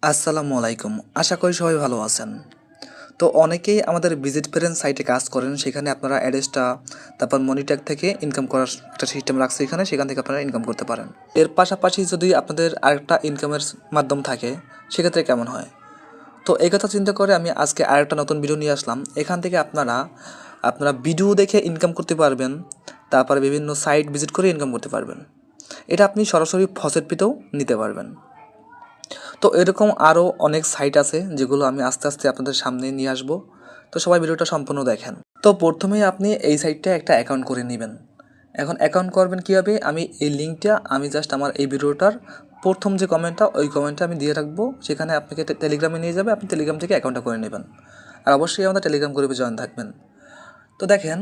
আসসালামু আলাইকুম। আশা করি সবাই ভালো আছেন। তো অনেকেই আমাদের ভিজিট প্রেজেন্ট সাইটে কাজ করেন। সেখানে আপনারা অ্যাড্রেসটা তারপর মনিট্যাগ থেকে ইনকাম করার একটা সিস্টেম রাখছে এখানে, সেখান থেকে আপনারা ইনকাম করতে পারেন। এর পাশাপাশি যদি আপনাদের আরেকটা ইনকামের মাধ্যম থাকে সেক্ষেত্রে কেমন হয়? তো এই কথা চিন্তা করে আমি আজকে আরেকটা নতুন ভিডিও নিয়ে আসলাম। এখান থেকে আপনারা ভিডিও দেখে ইনকাম করতে পারবেন, তারপরে বিভিন্ন সাইট ভিজিট করে ইনকাম করতে পারবেন। এটা আপনি সরাসরি ফসেট পেতেও নিতে পারবেন। তো এরকম আরও অনেক সাইট আছে যেগুলো আমি আস্তে আস্তে আপনাদের সামনে নিয়ে আসবো। তো সবাই ভিডিওটা সম্পূর্ণ দেখেন। তো প্রথমেই আপনি এই সাইটটা একটা অ্যাকাউন্ট করে নেবেন। এখন অ্যাকাউন্ট করবেন কীভাবে, আমি এই লিঙ্কটা আমি জাস্ট আমার এই ভিডিওটার প্রথম যে কমেন্টটা ওই কমেন্টটা আমি দিয়ে রাখবো। সেখানে আপনাকে টেলিগ্রামে নিয়ে যাবে, আপনি টেলিগ্রাম থেকে অ্যাকাউন্টটা করে নেবেন। আর অবশ্যই আমাদের টেলিগ্রাম গ্রুপে জয়েন থাকবেন। তো দেখেন,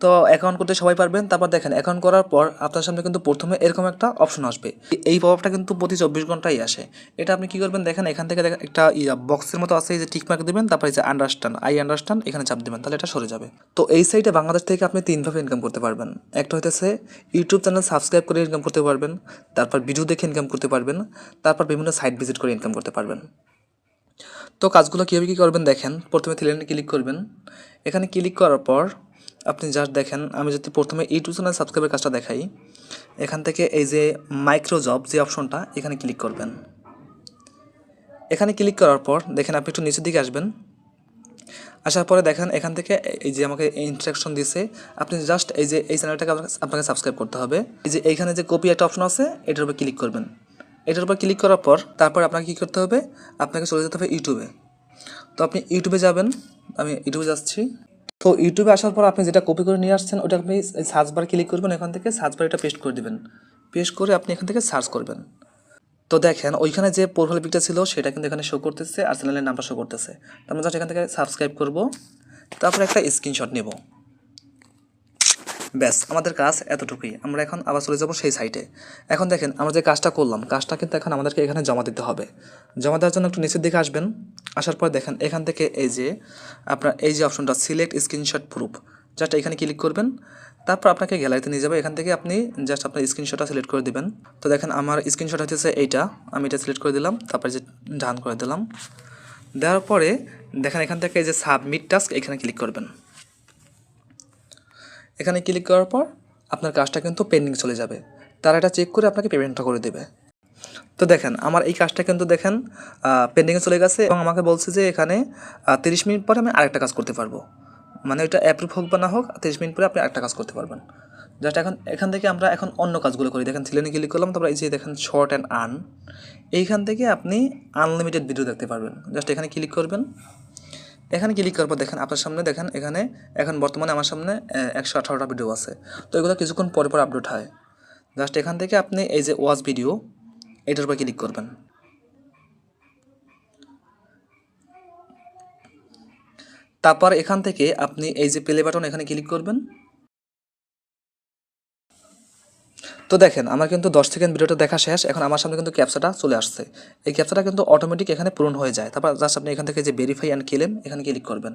তো অ্যাকাউন্ট করতে সবাই পারবেন। তারপর দেখেন অ্যাকাউন্ট করার পর আপনার সামনে কিন্তু প্রথমে এরকম একটা অপশন আসবে। এই পপআপটা কিন্তু প্রতি 24 ঘন্টাই আসে। এটা আপনি কী করবেন, দেখেন এখান থেকে দেখেন একটা বক্সের মতো আছে, এই যে টিক মার্ক দেবেন, তারপরে এই যে আন্ডারস্ট্যান্ড এখানে চাপ দেবেন, তাহলে এটা সরে যাবে। তো এই সাইটে বাংলাদেশ থেকে আপনি তিনভাবে ইনকাম করতে পারবেন। একটা হইতেছে ইউটিউব চ্যানেল সাবস্ক্রাইব করে ইনকাম করতে পারবেন, তারপর ভিডিও দেখে ইনকাম করতে পারবেন, তারপর বিভিন্ন সাইট ভিজিট করে ইনকাম করতে পারবেন। তো কাজগুলো কীভাবে কী করবেন দেখেন, প্রথমে থ্রি লাইনে ক্লিক করবেন। এখানে ক্লিক করার পর আপনি জাস্ট দেখেন, আমি যদি প্রথমে ইউটিউব চ্যানেল সাবস্ক্রাইবের কাজটা দেখাই, এখান থেকে এই যে মাইক্রো জব যে অপশনটা এখানে ক্লিক করবেন। এখানে ক্লিক করার পর দেখেন আপনি একটু নিচের দিকে আসবেন। আসার পরে দেখেন এখান থেকে এই যে আমাকে ইনস্ট্রাকশন দিয়েছে, আপনি জাস্ট এই যে এই চ্যানেলটাকে আপনাকে সাবস্ক্রাইব করতে হবে। এই যে এইখানে যে কপি একটা অপশন আছে এটার উপর ক্লিক করবেন। এটার উপর ক্লিক করার পর তারপর আপনাকে কী করতে হবে, আপনাকে চলে যেতে হবে ইউটিউবে। তো আপনি ইউটিউবে যাবেন, আমি ইউটিউবে যাচ্ছি। তো ইউটিউবে আসার পর আপনি যেটা কপি করে নিয়ে আসছেন ওটা আপনি সার্চ বার ক্লিক করবেন, এখান থেকে সার্চ বার এটা পেস্ট করে দেবেন। পেস্ট করে আপনি এখান থেকে সার্চ করবেন। তো দেখেন ওইখানে যে প্রোফাইল পিকটা ছিল সেটা কিন্তু এখানে শো করতেছে আর চ্যানেলের নামটা শো করতেছে। তো আমরা জাস্ট এখান থেকে সাবস্ক্রাইব করব, তারপরে একটা স্ক্রিনশট নেব। ব্যাস, আমাদের কাজ এতটুকুই। আমরা এখন আবার চলে যাব সেই সাইটে। এখন দেখেন আমরা যে কাজটা করলাম, কাজটা কিন্তু এখন আমাদেরকে এখানে জমা দিতে হবে। জমা দেওয়ার জন্য একটু নিচের দিকে আসবেন। আসার পর দেখেন এখান থেকে এই যে আপনার এই যে অপশনটা সিলেক্ট স্ক্রিনশট প্রুফ, জাস্ট এখানে ক্লিক করবেন। তারপর আপনাকে গ্যালারিতে নিয়ে যাবে। এখান থেকে আপনি জাস্ট আপনার স্ক্রিনশটটা সিলেক্ট করে দিবেন। তো দেখেন আমার স্ক্রিনশট হচ্ছে এইটা, আমি এটা সিলেক্ট করে দিলাম, তারপরে যে ডান করে দিলাম। দেওয়ার পরে দেখেন এখান থেকে এই যে সাবমিট টাস্ক এখানে ক্লিক করবেন। এখানে ক্লিক করার পর আপনার কাজটা কিন্তু পেন্ডিং চলে যাবে, তারা এটা চেক করে আপনাকে পেমেন্টটা করে দেবে। তো দেখেন আমার এই কাজটা কিন্তু দেখেন পেন্ডিংয়ে চলে গেছে এবং আমাকে বলছে যে এখানে 30 মিনিট পরে আমি আরেকটা কাজ করতে পারবো। মানে ওইটা অ্যাপ্রুভ হোক বা না হোক 30 মিনিট পরে আপনি আরেকটা কাজ করতে পারবেন। জাস্ট এখান থেকে আমরা এখন অন্য কাজগুলো করি। দেখেন সিলেনে ক্লিক করলাম, তারপর এই যে দেখেন শর্ট অ্যান্ড আর্ন, এইখান থেকে আপনি আনলিমিটেড ভিডিও দেখতে পারবেন। জাস্ট এখানে ক্লিক করবেন। এখানে ক্লিক করার পর দেখেন আপনার সামনে দেখেন এখানে এখন বর্তমানে আমার সামনে 118টা ভিডিও আছে। তো এগুলো কিছুক্ষণ পরে পর আপলোড হয়। জাস্ট এখান থেকে আপনি এই যে ওয়াচ ভিডিও এটার উপর ক্লিক করবেন। তারপর এখান থেকে আপনি এই যে প্লে বাটন এখানে ক্লিক করবেন। তো দেখেন আমার কিন্তু 10 সেকেন্ড ভিডিওটা দেখা শেষ। এখন আমার সামনে কিন্তু ক্যাপচাটা চলে আসছে। এই ক্যাপচাটা কিন্তু অটোমেটিক এখানে পূরণ হয়ে যায়। তারপর জাস্ট আপনি এখান থেকে যে ভেরিফাই অ্যান্ড ক্লেম এখানে ক্লিক করবেন।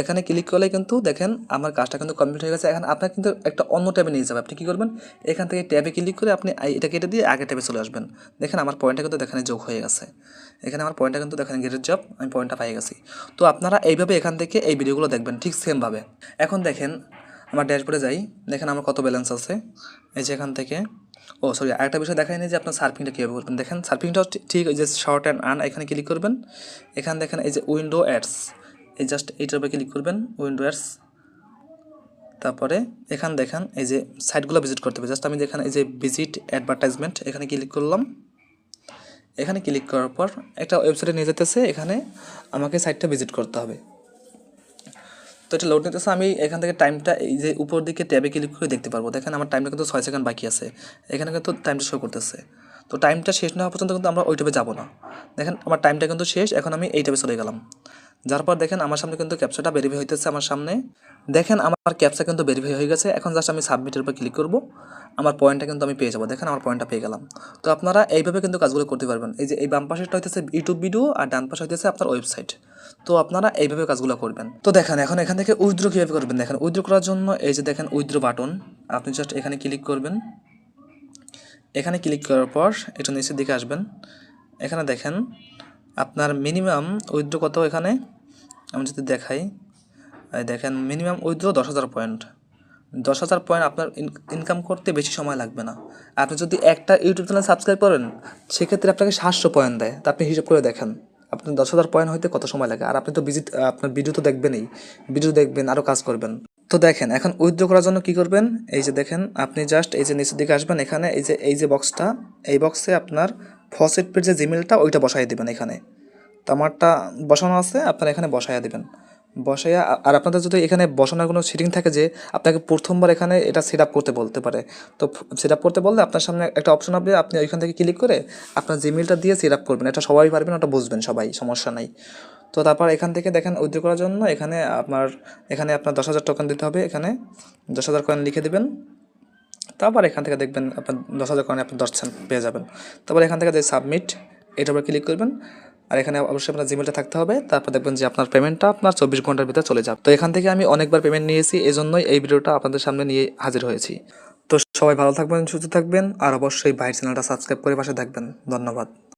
এখানে ক্লিক করলে কিন্তু দেখেন আমার কাজটা কিন্তু কমপ্লিট হয়ে গেছে। এখন আপনার কিন্তু একটা অন্য ট্যাবে নিয়ে যাবে। আপনি কী করবেন, এখান থেকে ট্যাবে ক্লিক করে আপনি এটা কেটে দিয়ে আগের ট্যাবে চলে আসবেন। দেখেন আমার পয়েন্টটা কিন্তু এখানে যোগ হয়ে গেছে। এখানে আমার পয়েন্টটা কিন্তু দেখেন গেটের জব, আমি পয়েন্টটা পেয়ে গেছি। তো আপনারা এইভাবে এখান থেকে এই ভিডিওগুলো দেখবেন ঠিক সেমভাবে। এখন দেখেন আমার ড্যাশবোর্ডে যাই, দেখেন আমার কত ব্যালেন্স আছে। এই যে এখান থেকে আরেকটা বিষয় দেখাই নেই যে আপনার সার্ফিংটা কীভাবে করবেন। দেখেন সার্ফিংটাও ঠিক ওই যে শর্ট অ্যান্ড আর্ন এখানে ক্লিক করবেন। এখানে দেখেন এই যে উইন্ডো অ্যাডস, এই জাস্ট এইটার উপরে ক্লিক করবেন উইন্ডো অ্যাডস। তারপরে এখানে দেখেন এই যে সাইটগুলো ভিজিট করতে হবে। জাস্ট আমি এখানে এই যে ভিজিট অ্যাডভার্টাইজমেন্ট এখানে ক্লিক করলাম। এখানে ক্লিক করার পর একটা ওয়েবসাইটে নিয়ে যেতেছে, এখানে আমাকে সাইটটা ভিজিট করতে হবে। তো এটা লোড নিতেছে, আমি এখান থেকে টাইমটা এই যে উপর দিকে ট্যাবে ক্লিক করে দেখতে পারবো। দেখেন আমার টাইমটা কিন্তু 6 সেকেন্ড বাকি আছে, এখানে কিন্তু টাইমটা শো করতেছে। তো টাইমটা শেষ না হওয়া পর্যন্ত কিন্তু আমরা ওই ট্যাবে যাবো না। দেখেন আমার টাইমটা কিন্তু শেষ, এখন আমি এই ট্যাবে চলে গেলাম। যার পর দেখেন আমার সামনে কিন্তু ক্যাপচাটা ভেরিফাই হইতেছে আমার সামনে। দেখেন আমার ক্যাপচা কিন্তু ভেরিফাই হয়ে গেছে। এখন জাস্ট আমি সাবমিটের উপর ক্লিক করব, আমার পয়েন্টটা কিন্তু আমি পেয়ে যাবো। দেখেন আমার পয়েন্টটা পেয়ে গেলাম। তো আপনারা এইভাবে কিন্তু কাজগুলো করতে পারবেন। এই যে এই বাম পাশেরটা হইতেছে ইউটিউব ভিডিও আর ডান পাশে হইতেছে আপনার ওয়েবসাইট। তো আপনারা এইভাবে কাজগুলো করবেন। তো দেখেন এখন এখান থেকে উইথড্র কীভাবে করবেন। দেখেন উইথড্র করার জন্য এই যে দেখেন উইথড্র বাটন, আপনি জাস্ট এখানে ক্লিক করবেন। এখানে ক্লিক করার পর একটু নিচের দিকে আসবেন। এখানে দেখেন আপনার মিনিমাম উইথড্র কত, এখানে আমি যদি দেখাই, এই দেখেন মিনিমাম উইথড্র 10,000 পয়েন্ট। 10,000 পয়েন্ট আপনার ইনকাম করতে বেশি সময় লাগবে না। আপনি যদি একটা ইউটিউব চ্যানেল সাবস্ক্রাইব করেন সেক্ষেত্রে আপনাকে 700 পয়েন্ট দেয়। তা আপনি হিসাব করে দেখেন আপনি 10,000 পয়েন্ট হইতে কত সময় লাগে। আর আপনি তো আপনার ভিডিও তো দেখবেনই, ভিডিও দেখবেন, আরও কাজ করবেন। তো দেখেন এখন উইথড্র করার জন্য কি করবেন, এই যে দেখেন আপনি জাস্ট এই যে নিচের দিকে আসবেন, এখানে এই যে বক্সটা, এই বক্সে আপনার ফসেট পের যে জিমেলটা ওইটা বসাই দেবেন এখানে। তো আমারটা বসানো আছে, আপনারা এখানে বসাইয়া দেবেন। বসাইয়া আর আপনাদের যদি এখানে বসানোর কোনো সেটিং থাকে যে আপনাকে প্রথমবার এখানে এটা সেট আপ করতে বলতে পারে, তো সেট আপ করতে বললে আপনার সামনে একটা অপশন হবে, আপনি ওইখান থেকে ক্লিক করে আপনার জিমেলটা দিয়ে সেট আপ করবেন। এটা সবাই পারবেন, ওটা বুঝবেন সবাই, সমস্যা নাই। তো তারপর এখান থেকে দেখেন উইথড্র করার জন্য এখানে আপনার 10,000 টোকেন দিতে হবে। এখানে 10,000 কয়েন লিখে দেবেন। তারপর এখান থেকে দেখবেন আপনার 10,000 কয়েন আপনি 10 সেন্ট পেয়ে যাবেন। তারপর এখান থেকে যে সাবমিট এটার উপর ক্লিক করবেন। আর এখানে অবশ্যই আপনার জিমেলটা থাকতে হবে। তারপর দেখবেন যে আপনার পেমেন্টটা আপনার 24 ঘন্টার ভিতরে চলে যাবে। তো এখান থেকে আমি অনেকবার পেমেন্ট নিয়েছি, এজন্যই এই ভিডিওটা আপনাদের সামনে নিয়ে হাজির হয়েছি। তো সবাই ভালো থাকবেন, সুস্থ থাকবেন, আর অবশ্যই ভাইয়ের চ্যানেলটা সাবস্ক্রাইব করে পাশে থাকবেন। ধন্যবাদ।